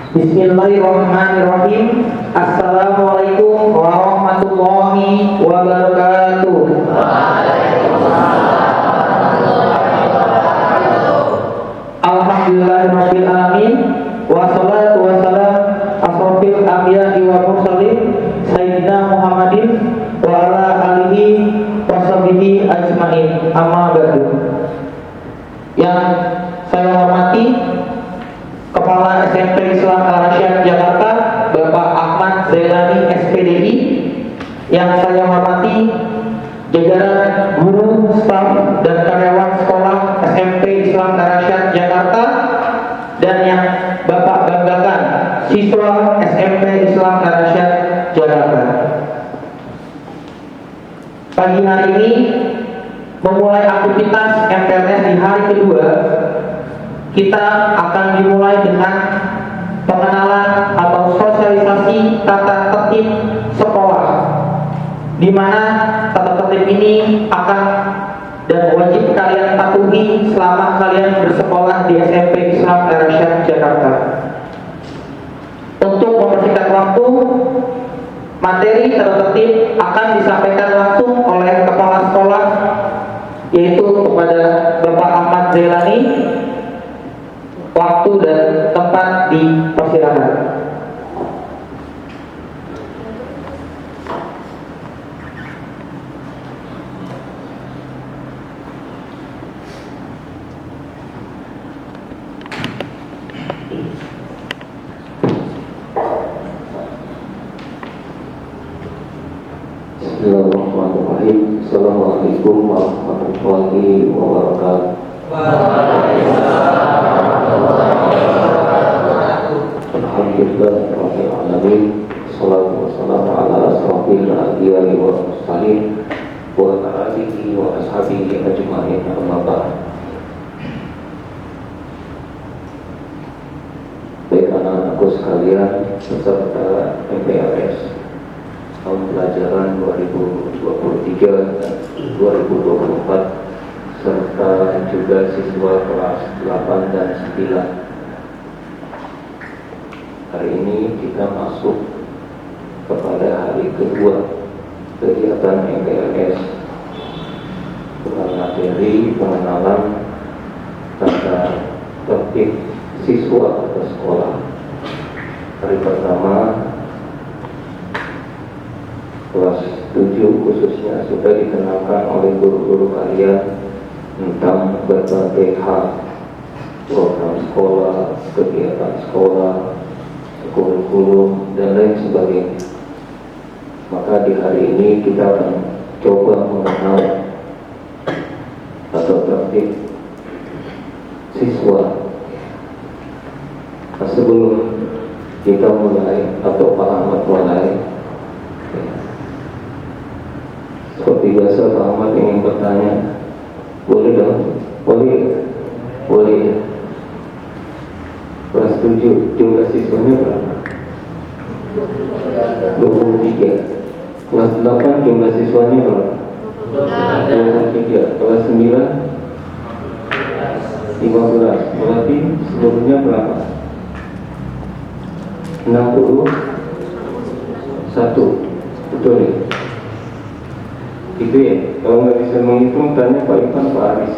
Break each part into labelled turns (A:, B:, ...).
A: Bismillahirrahmanirrahim. Assalamualaikum warahmatullahi wabarakatuh. Alhamdulillahirabbil alamin. Wassalatu wassalam asrofil anbiya'i wal mursalin sayyidina Muhammadin wa ala alihi washabihi ajmain. Amma ba'du. Yang saya hormati Kepala SMP Islam Al-Rasyad Jakarta, Bapak Ahmad Zailani SPDI. Yang saya hormati jajaran guru, staf, dan karyawan sekolah SMP Islam Al-Rasyad Jakarta. Dan yang Bapak banggakan, siswa SMP Islam Al-Rasyad Jakarta. Pagi hari ini memulai aktivitas MPLS di hari kedua. Kita akan dimulai dengan pengenalan atau sosialisasi tata tertib sekolah, di mana tata tertib ini akan dan wajib kalian patuhi selama kalian bersekolah di SMP Islam Al-Rasyad Jakarta. Untuk mempersingkat waktu, materi tata tertib akan disampaikan langsung oleh kepala sekolah, yaitu kepada Bapak Ahmad Zailani. Waktu dan tempat dipersilakan.
B: Bismillahirrahmanirrahim. Assalamualaikum warahmatullahi wabarakatuh. Alhamdulillahirabbil alamin. Wassalatu wassalamu ala asrofil anbiya'i wal mursalin wa ala alihi wa ashabihi ajmain. Amma ba'd. Baik anak-anakku sekalian, peserta MPLS tahun pelajaran 2023 dan 2024, serta juga siswa kelas 8 dan 9. Hari ini kita masuk kepada hari kedua kegiatan MPLS dengan materi pengenalan tata tertib siswa atau sekolah. Hari pertama kelas 7 khususnya sudah dikenalkan oleh guru-guru kalian tentang berbagai hal, program sekolah, kegiatan sekolah, kurikulum, dan lain sebagainya. Maka di hari ini kita akan coba mengenal atau tertib siswa. Nah, sebelum kita mulai atau Pak Ahmad mulai, seperti biasa Pak Ahmad ingin bertanya. Boleh dong? Boleh. Kelas 7, jumlah siswanya berapa? 23. Kelas 8 jumlah siswanya berapa? 23. Kelas 9 15. Berarti seluruhnya berapa? 61. Betul ya? Itu ya. Kalau nggak bisa menghitung, tanya Pak Ivan, Pak Aris.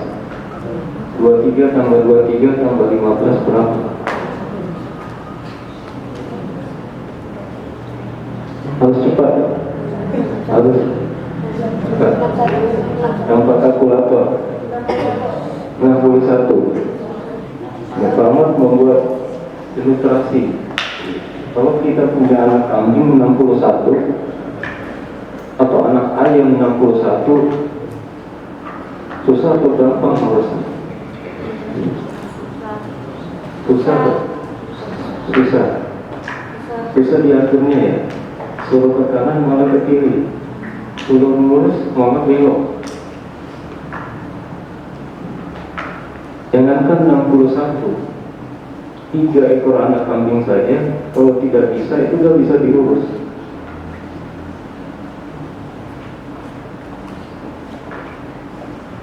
B: 23 tambah 23 tambah 15 berapa? Harus cepat. Harus cepat. Tanpa kalkulator. 61. Pak Ahmad membuat ilustrasi. Kalau kita punya anak kambing 61 atau anak ayam 61, susah atau gampang harusnya? Susah diaturnya ya. Suruh ke kanan malah ke kiri, suruh lurus malah belok. Jangankan 61, 3 ekor anak kambing saja, kalau tidak bisa itu sudah bisa diurus.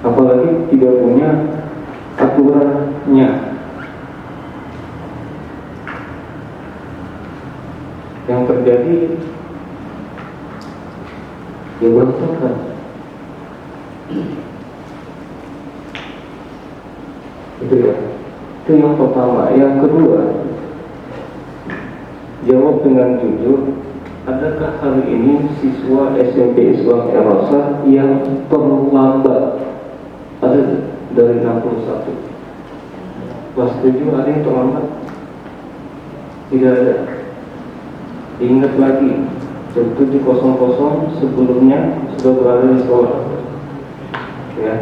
B: Apalagi tidak punya aturannya. terjadi ya berantakan. Itu ya, itu yang pertama. Yang kedua, jawab dengan jujur. Adakah hari ini siswa SMP Islam Al-Azhar yang terlambat? Ada dari 61. Kelas 7 ada yang terlambat? Tidak ada. Ingat lagi, jam 7.00 sebelumnya sudah berada di sekolah. Ya.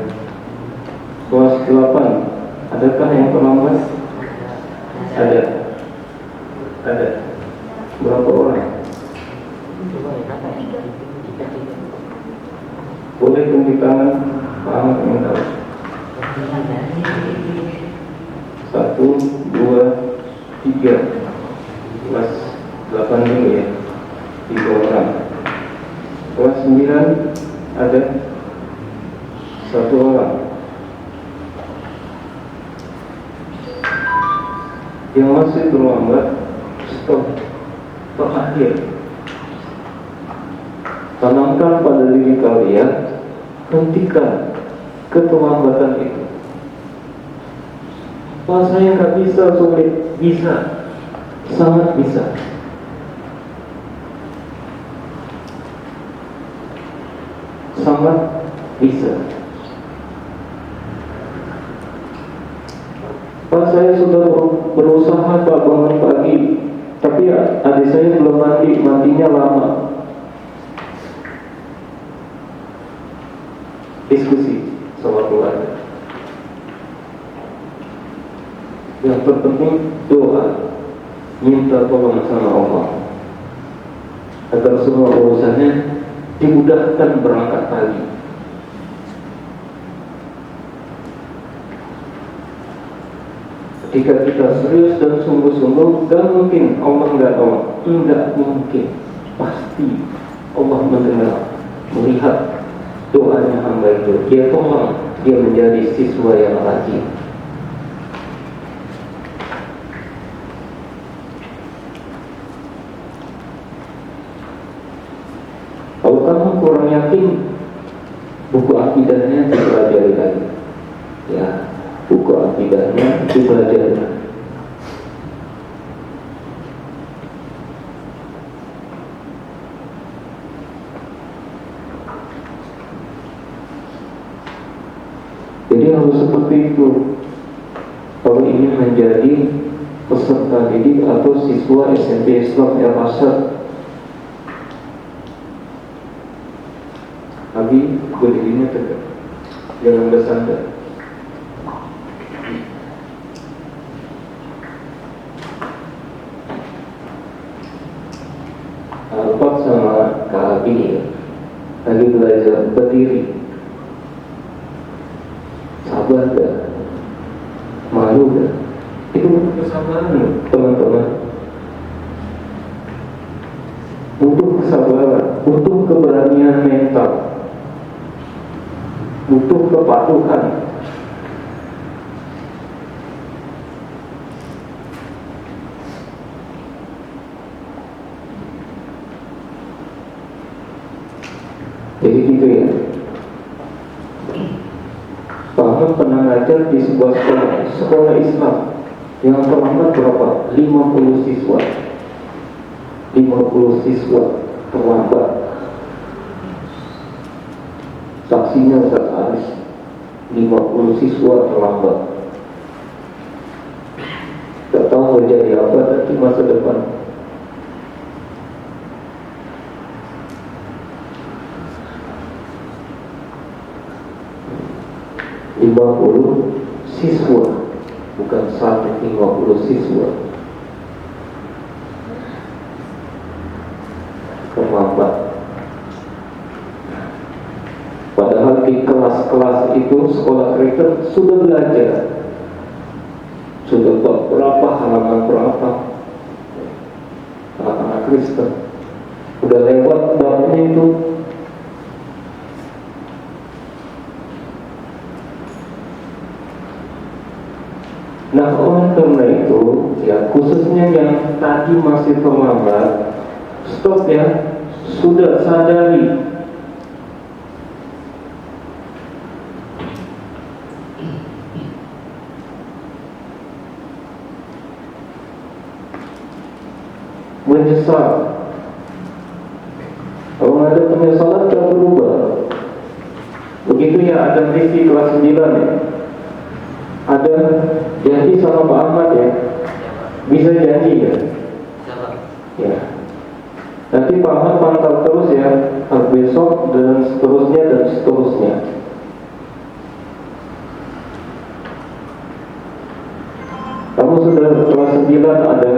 B: Kelas 8, adakah yang terlambat? Ada. Ada. Berapa orang? Boleh tunjuk tangan, Pak Ahmad yang tahu. 1, 2, 3. Kelas 8 dulu ya, 3 orang. Kelas 9 ada 1 orang. Yang masih terlambat, stop. Terakhir, tanamkan pada diri kalian, hentikan keterlambatan itu. Wah, saya nggak bisa, sulit. Bisa, sangat bisa. Sangat bisa. Pak, saya sudah berusaha Pak bangun pagi, tapi adik saya belum mati, matinya lama. Diskusi sama keluarga. Yang terpenting doa, minta tolong sama Allah agar semua urusannya dimudahkan berangkat pagi. Ketika kita serius dan sungguh-sungguh, gak mungkin Allah gak tolong. Tidak mungkin, pasti Allah mendengar, melihat doanya hamba itu. Dia tolong, dia menjadi siswa yang rajin. Kalau kamu kurang yakin, buku akidahnya dipelajari lagi. Ya, buku akidahnya dipelajari. Jadi harus seperti itu. Kalau ingin menjadi peserta didik atau siswa SMP Islam Al-Azhar, Abi berdirinya tegak, jangan bersandar. Alpak sama Kak Abi lagi belajar berdiri. Sabar gak? Malu gak? Itu butuh kesabaran, teman-teman. Butuh kesabaran, butuh keberanian mental, butuh kepatuhan. Jadi gitu ya. Pak Ahmad pernah ngajar di sebuah sekolah Islam yang terlambat berapa? 50 siswa. 50 siswa terlambat. Saksinya Ustaz Aris, 50 siswa terlambat. Tak tahu menjadi apa nanti masa depan. Siswa, bukan 150 siswa terlambat. Padahal di kelas-kelas itu sekolah Kristen sudah belajar, sudah berapa halaman berapa anak-anak Kristen udah lewat babnya itu. Nah, oleh karena itu, ya khususnya yang tadi masih terlambat, stop ya, sudah sadari. Menyesal. Kalau ada penyesalan tak berubah. Begitu ya, ada misi kelas 9 ya. Ada janji sama Pak Ahmad ya. Bisa janji ya. Ya. Nanti Pak Ahmad pantau terus ya, besok dan seterusnya dan seterusnya. Kamu sudah kelas 9 ada.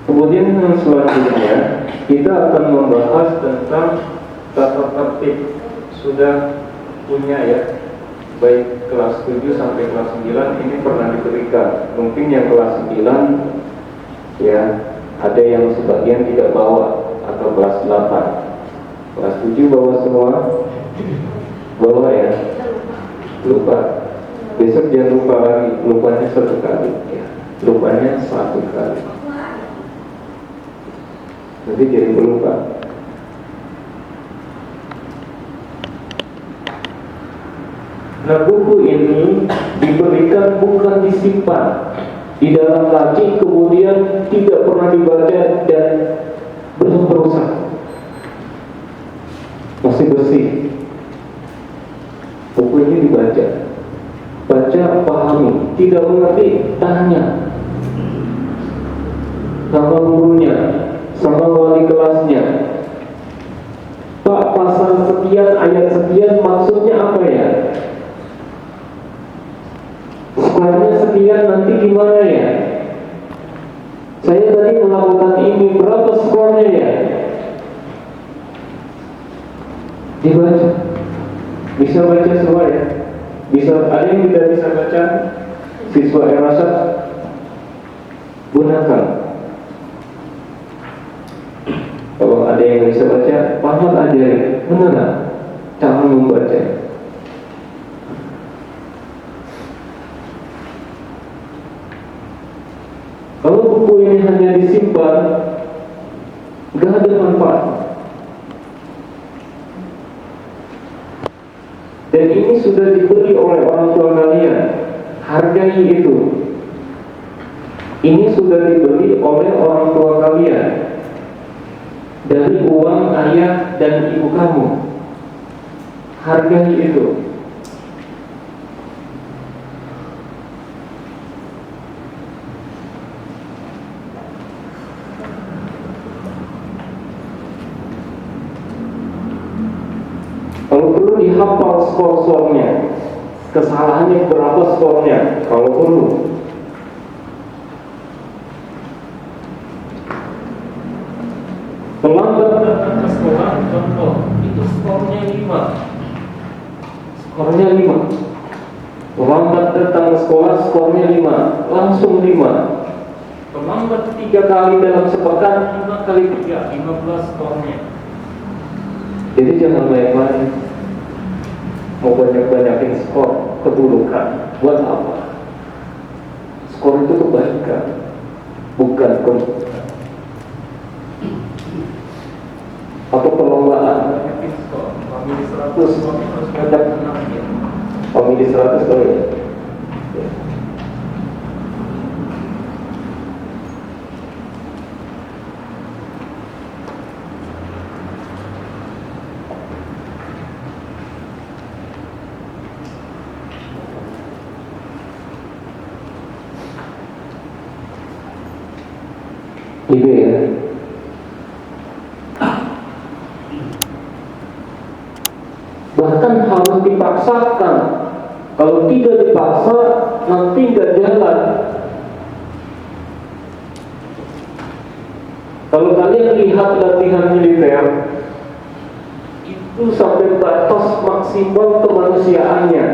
B: Kemudian yang selanjutnya kita akan membahas tentang tata tertib. Sudah punya ya, baik kelas 7 sampai kelas 9 ini pernah diberikan. Mungkin yang kelas 9 ya ada yang sebagian tidak bawa, atau kelas 8. Kelas 7 bawa semua? Bawa ya? Lupa. Besok jangan lupa lagi, lupanya satu kali ya. Lupanya satu kali. Nanti jadi pelupa. Nah, buku ini diberikan bukan disimpan di dalam laci kemudian tidak pernah dibaca dan belum berusak. Masih bersih. Buku ini dibaca, baca, pahami. Tidak mengerti, tanya sama gurunya, sama wali kelasnya. Pak, pasal sekian, ayat sekian maksudnya apa ya? Skornya sekian, nanti gimana ya? Saya tadi melakukan ini, berapa skornya ya? Dibaca. Bisa baca semua ya? Bisa, ada yang tidak bisa baca? Siswa Erasat gunakan. Kalau ada yang bisa baca, Muhammad ajarin, benar cara membaca. Kalau buku ini hanya disimpan, gak ada manfaat. Dan ini sudah dibeli oleh orang tua kalian, hargai itu. Ini sudah dibeli oleh orang tua kalian dari uang ayah dan ibu kamu. Hargai itu. Kalau perlu dihafal skor-skornya, kesalahannya berapa skornya, kalau perlu. Terlambat datang ke sekolah, contoh, itu skornya 5. Skornya 5. Terlambat datang ke sekolah, skornya 5. Langsung 5. Terlambat 3 kali dalam sepekan, 5 kali 3, 15 skornya. Jadi jangan main-main. Mau banyak-banyakin skor, keburukan. Buat apa? Skor itu kebaikan, bukan keburukan. Atau perlombaan. Banyakin skor. Famili 100, harus banyak 6 ya. Famili 100 kalau ya. Gitu ya. Bahkan harus dipaksakan. Kalau tidak dipaksa, nanti nggak jalan. Kalau kalian lihat latihan militer, itu sampai batas maksimal kemanusiaannya,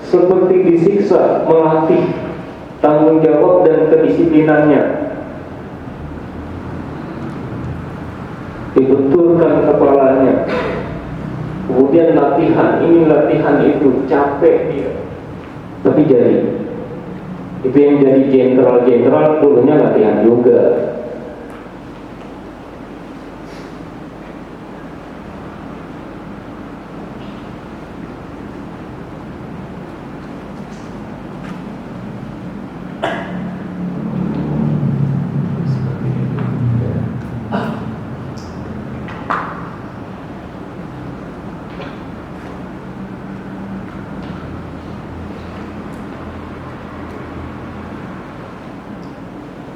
B: seperti disiksa, melatih tanggung jawab dan kedisiplinannya. Dibenturkan kepalanya, kemudian kemudian latihan ini latihan itu, capek dia, tapi jadi. Itu yang jadi jenderal dulunya latihan juga.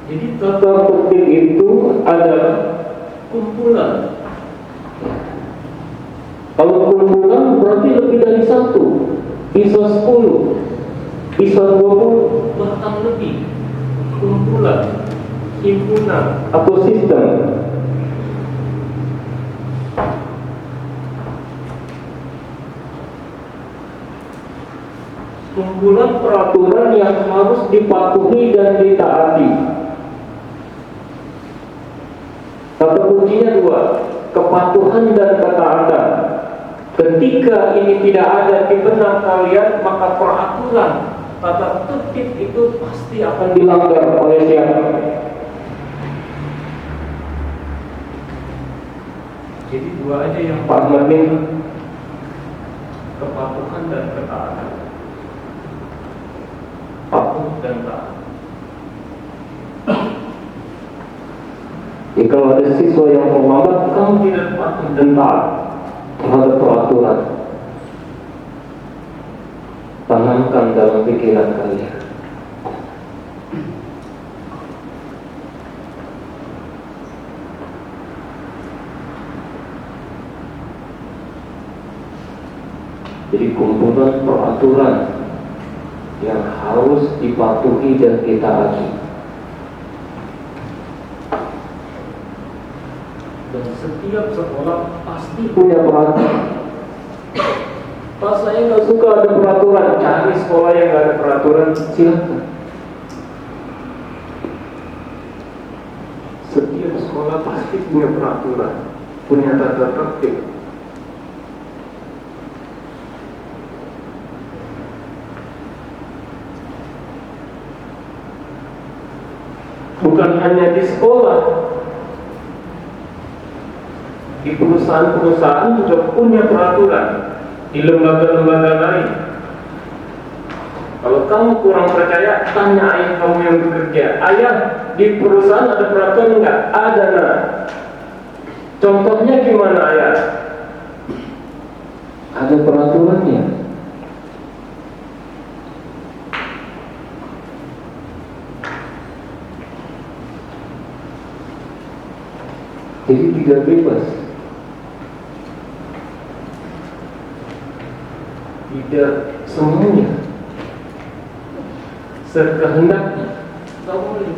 B: Jadi tata tertib itu adalah kumpulan. Kalau kumpulan berarti lebih dari satu, bisa 10, bisa 20, bahkan lebih. Kumpulan, himpunan, atau sistem. Kumpulan peraturan yang harus dipatuhi dan ditaati. Kata kuncinya dua, kepatuhan dan ketaatan. Ketika ini tidak ada di benak kalian, maka peraturan tata tertib itu pasti akan dilanggar oleh siapa? Jadi dua aja yang Pak Ahmadin, kepatuhan dan ketaatan. Patuh dan taat. Jadi kalau ada siswa yang terlambat, kamu tidak patuh dan taat terhadap peraturan, tanamkan dalam pikiran kalian. Jadi kumpulan peraturan yang harus dipatuhi dan ditaati. Dan setiap sekolah pasti punya peraturan. Pas saya nggak suka ada peraturan, cari sekolah yang nggak ada peraturan, silakan. Setiap sekolah pasti punya peraturan, punya tata tertib. Bukan hanya di sekolah, di perusahaan-perusahaan juga punya peraturan, di lembaga-lembaga lain. Kalau kamu kurang percaya, tanya ayah kamu yang bekerja. Ayah, di perusahaan ada peraturan enggak? Ada, nah. Contohnya gimana, ayah? Ada peraturannya. Jadi tidak bebas, tidak semuanya sekehendaknya. Tak boleh.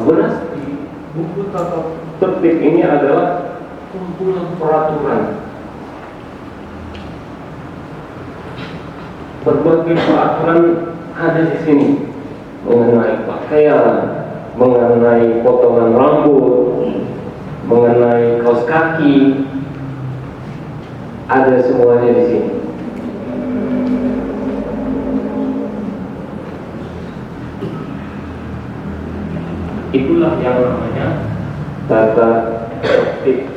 B: Beras di buku tata tertib ini adalah kumpulan peraturan. Berbagai peraturan ada di sini mengenai pakaian, mengenai potongan rambut, mengenai kaos kaki, ada semuanya di sini. Itulah yang namanya tata tertib.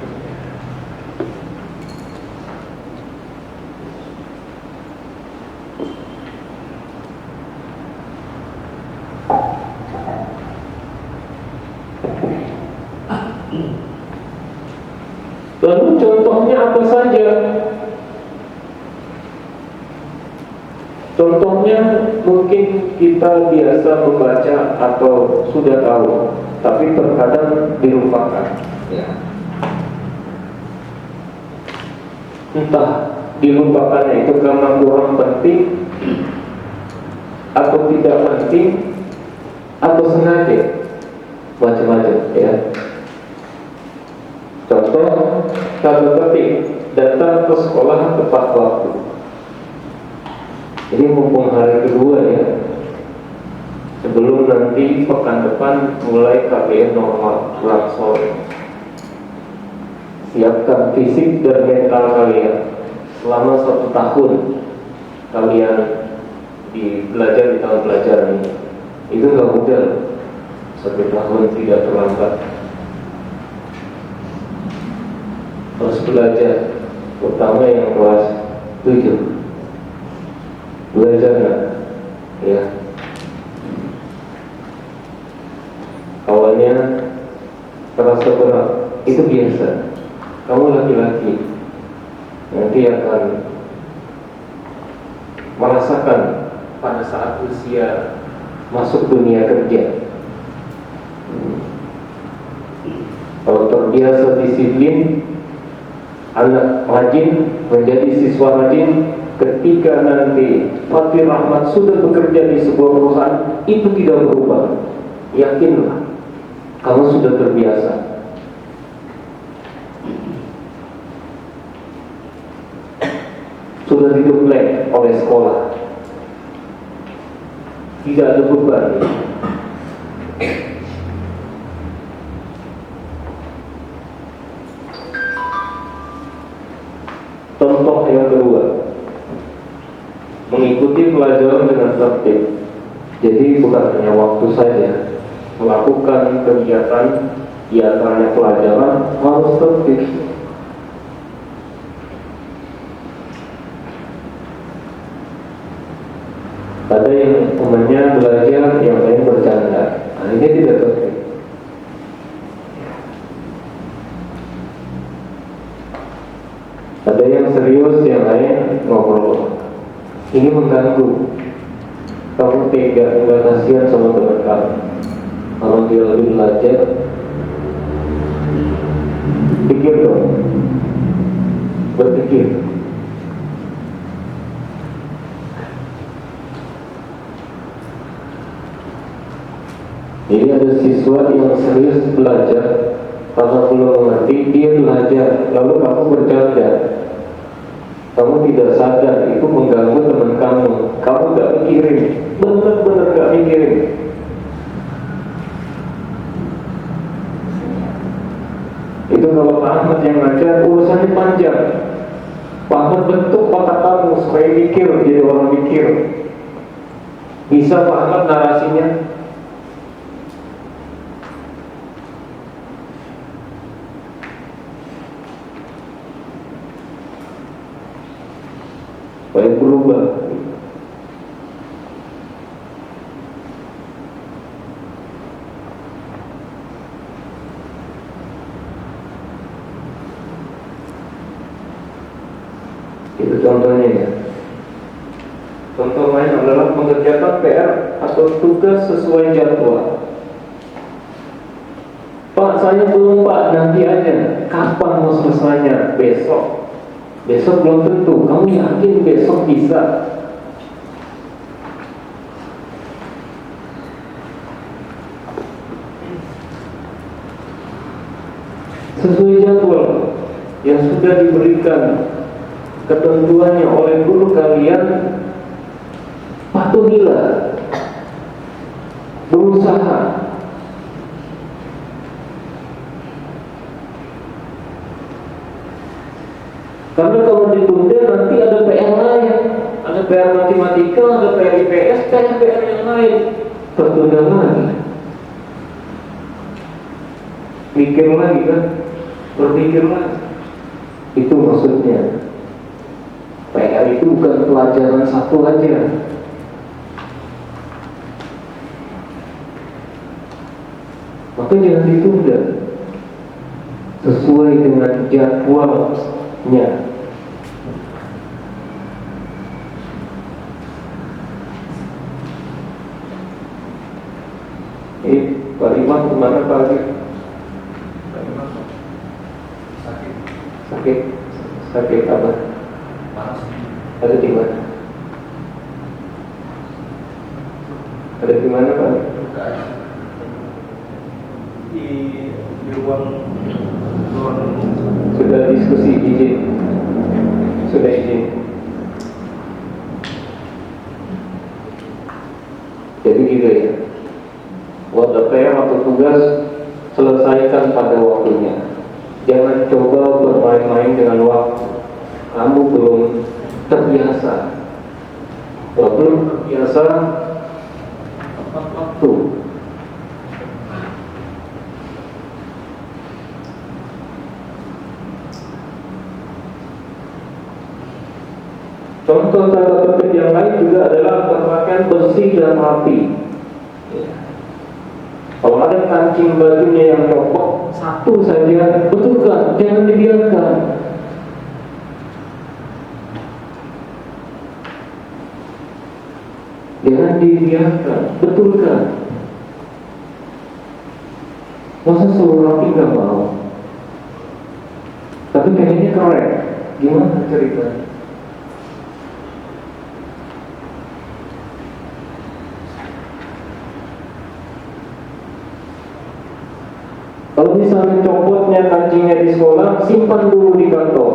B: Lalu contohnya apa saja? Contohnya mungkin kita biasa membaca atau sudah tahu, tapi terkadang dilupakan. Ya. Entah dilupakannya itu karena kurang penting, atau tidak penting, atau sengaja, macam-macam. Ya. Contoh, tata tertib, datang ke sekolah tepat waktu. Ini mumpung hari kedua ya, sebelum nanti pekan depan mulai KBM normal pulang sore. Siapkan fisik dan mental kalian. Selama 1 tahun kalian belajar di tahun pelajaran ini, itu nggak mudah. 1 tahun tidak terlambat. Harus belajar, terutama yang kelas 7. Belajar nggak? Ya. Awalnya terasa berat, itu biasa. Kamu laki-laki, nanti akan merasakan pada saat usia masuk dunia kerja. Kalau terbiasa disiplin, anak rajin, menjadi siswa rajin, ketika nanti Fatir Rahmat sudah bekerja di sebuah perusahaan, itu tidak berubah. Yakinlah, kamu sudah terbiasa. Sudah digembleng oleh sekolah, tidak ada beban. Contoh yang kedua, mengikuti pelajaran dengan tertib. Jadi bukan hanya waktu saja, melakukan kegiatan di antaranya pelajaran harus tertib. Ada yang temannya belajar, yang lain bercanda. Nah, ini tidak tertib. Ada yang serius, yang lain ngobrol. Ini mengganggu. Kamu tega, enggak kasihan sama teman kamu. Kalau dia lebih belajar, pikir dong, berpikir. Jadi ada siswa yang serius belajar, karena belum mengerti, dia belajar, lalu kamu bercanda. Kamu tidak sadar, itu mengganggu teman kamu. Kamu gak mikirin, benar-benar gak mikirin. Itu kalau Pak Ahmad yang ngajar, urusannya panjang. Pak Ahmad bentuk otak kamu supaya mikir, jadi orang mikir. Bisa Pak Ahmad narasinya? Supaya berubah. Itu contohnya ya. Contoh lain adalah mengerjakan PR atau tugas sesuai jadwal. Pak, saya belum Pak, nanti aja. Kapan mau selesainya? Besok. Besok belum tentu. Kamu yakin besok bisa? Sesuai jadwal yang sudah diberikan ketentuannya oleh guru kalian, patuhilah, berusaha. Karena kalau ditunda nanti ada PR lain, ada PR matematika, ada PR IPS, PR yang lain, tertunda lagi. Mikir lagi kan, berpikir lagi. Itu maksudnya. PR itu bukan pelajaran satu aja. Maka jangan ditunda, sesuai dengan jadwalnya. Pak Imam kemana Pak? Sakit apa? Ada di mana? Ada di mana Pak?
C: Di ruang
B: Sudah diskusi izin? Sudah izin? Jadi gitu ya. kamu belum terbiasa. Kalau belum terbiasa, tepat waktu. Contoh tata tertib yang lain juga adalah berpakaian bersih dan rapi. Ya. Kalau ada kancing bajunya yang copot, satu saja betulkan, jangan dibiarkan. Jangan dibiarkan, betulkan. Masa seluruh rapi nggak mau? Tapi pengennya keren, gimana ceritanya? Kalau misalnya copotnya kancingnya di sekolah, simpan dulu di kantor.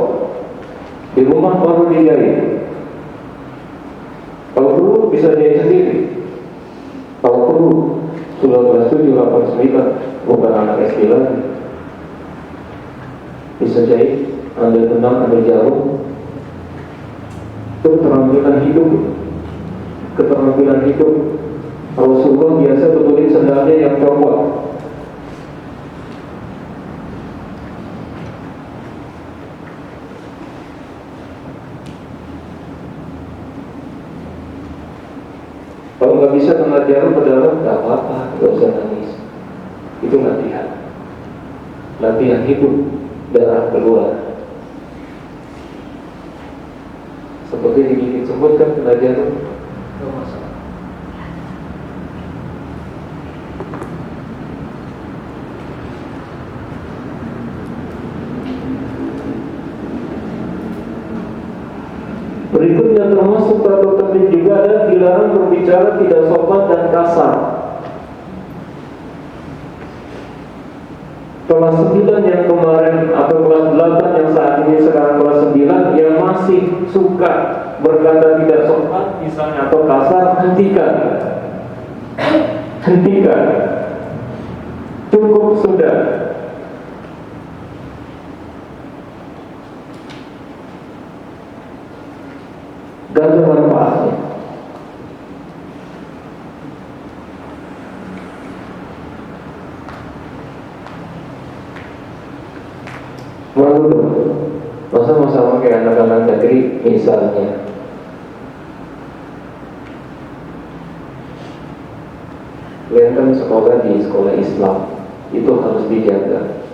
B: Di rumah baru dijahit. Kalau perlu bisa jahit sendiri. Kalau perlu sudah kelas 7, 8, 9, bukan anak SD lagi. Bisa jahit, ambil benang, ambil jarum. Itu keterampilan hidup. Keterampilan hidup. Rasulullah biasa betulin sendalnya yang copot. Kalau nggak bisa kena jarum ke dalam, nggak apa-apa, nggak usah nangis. Itu latihan. Latihan hidup, darah keluar. Seperti digigit semut kan kena jarum, nggak masalah. Berikutnya termasuk tata tertib juga ada dilarang berbicara tidak sopan dan kasar. Kelas 9 yang kemarin atau kelas 8 yang saat ini sekarang kelas 9 yang masih suka berkata tidak sopan misalnya atau kasar, hentikan. Hentikan. Cukup sudah. Gak ada manfaatnya. Malu dong. Masa mau sama kayak anak-anak negeri misalnya. Kalian kan sekolah di sekolah Islam, itu harus dijaga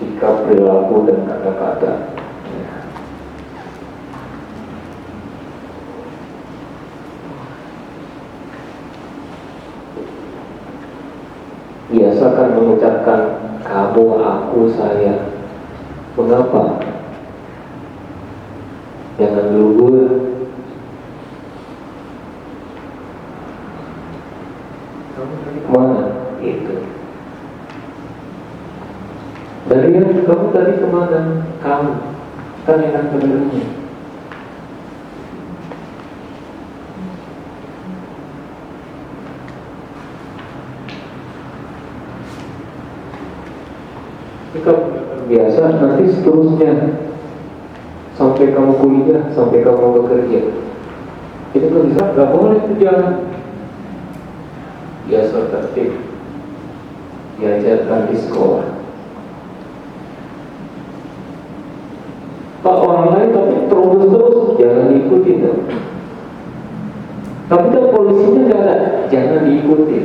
B: sikap, perilaku, dan kata-kata. Biasakan mengucapkan kamu, aku, saya. Mengapa? Jangan luhur. Kamu tadi kemana? Itu. Dari yang kamu tadi kemana? Kamu. Kan enak benernya. Jika biasa nanti seterusnya sampai kamu kuliah, sampai kamu bekerja, itu kan bisa nggak boleh berjalan. Biasa tertib, diajarkan di sekolah. Pak orang lain tapi terus jangan diikuti dong. Tapi kalau polisinya nggak ada, jangan diikuti.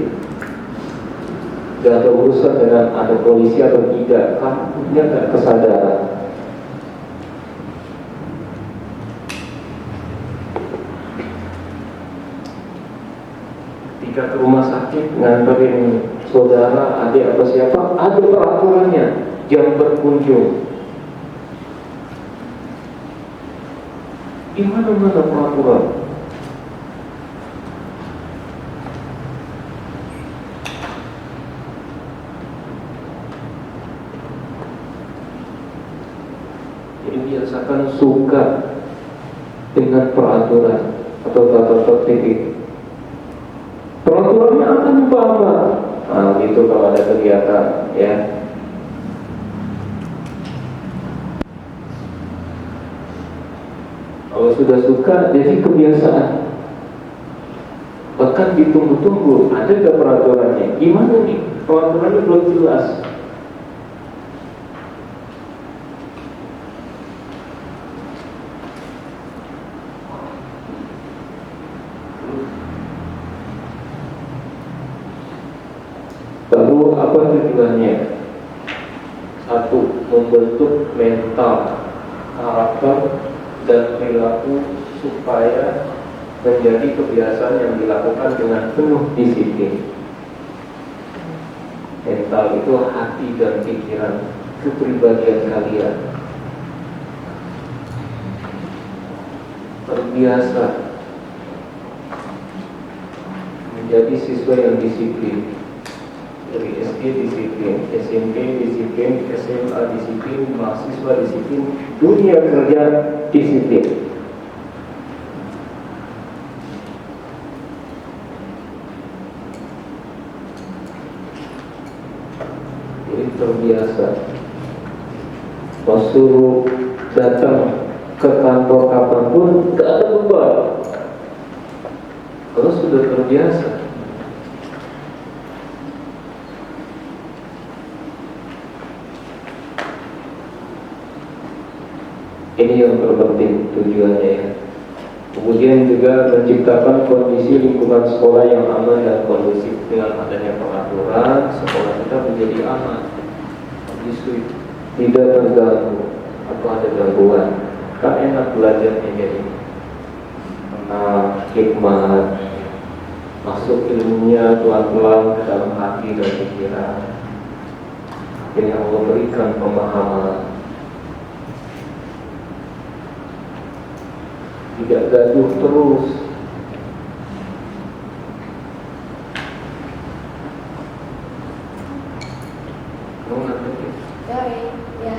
B: Gak ada urusan dengan ada polisi atau tidak, kamu punya gak kesadaran. Ketika ke rumah sakit nganterin saudara, adik atau siapa, ada peraturannya, jam berkunjung. Gimana peraturan? Biasakan suka dengan peraturan atau tata tertib. Peraturannya akan apa? Nah, gitu kalau ada kegiatan, ya. Kalau sudah suka, jadi kebiasaan. Bahkan ditunggu-tunggu, ada gak peraturannya? Gimana nih? Peraturannya belum jelas. Lalu apa tujuannya? Satu, membentuk mental, karakter, dan perilaku supaya menjadi kebiasaan yang dilakukan dengan penuh disiplin. Mental itu hati dan pikiran, kepribadian kalian. Terbiasa menjadi siswa yang disiplin. Dari SD disiplin, SMP disiplin, SMA disiplin, mahasiswa disiplin, dunia kerja disiplin. Jadi terbiasa. Kalau suruh datang ke kantor kapanpun, gak ada beban. Kalau sudah terbiasa. Ini yang terpenting tujuannya ya. Kemudian juga menciptakan kondisi lingkungan sekolah yang aman dan kondusif. Dengan adanya peraturan, sekolah kita menjadi aman, kondusif, tidak terganggu atau ada gangguan. Kan enak belajarnya jadi hikmat, masuk ilmunya pelan-pelan ke dalam hati dan pikiran. Ini Allah berikan pemahaman. Tidak gaduh terus. Kamu ngerti?
D: Ya.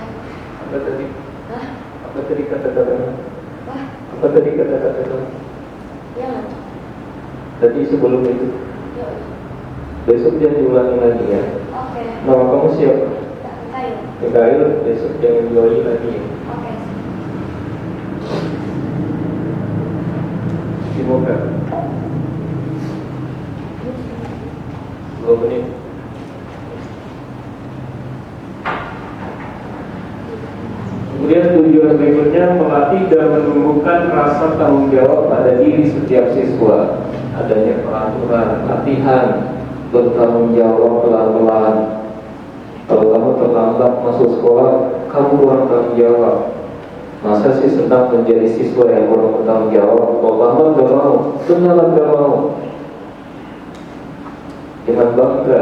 B: Apa tadi?
D: Hah?
B: Apa tadi kata-kata?
D: Wah,
B: Apa tadi kata-kata?
D: ya.
B: Tadi sebelum itu.
D: Yuk.
B: Besok jangan diulangi lagi ya.
D: Oke.
B: Nama kamu siapa?
D: Kayu.
B: Mikael. Besok jangan diulangi lagi ya.
D: Oke.
B: Semoga 2 menit. Kemudian tujuan berikutnya melatih dan menumbuhkan rasa tanggung jawab pada diri setiap siswa. Adanya peraturan, latihan, bertanggung jawab pelan-pelan. Kalau kamu terlambat masuk sekolah, kamu kurang tanggung jawab. Masa sih senang menjadi siswa yang kurang bertanggung jawab? Kalau lambat gak mau, benar gak mau. Dengan bangga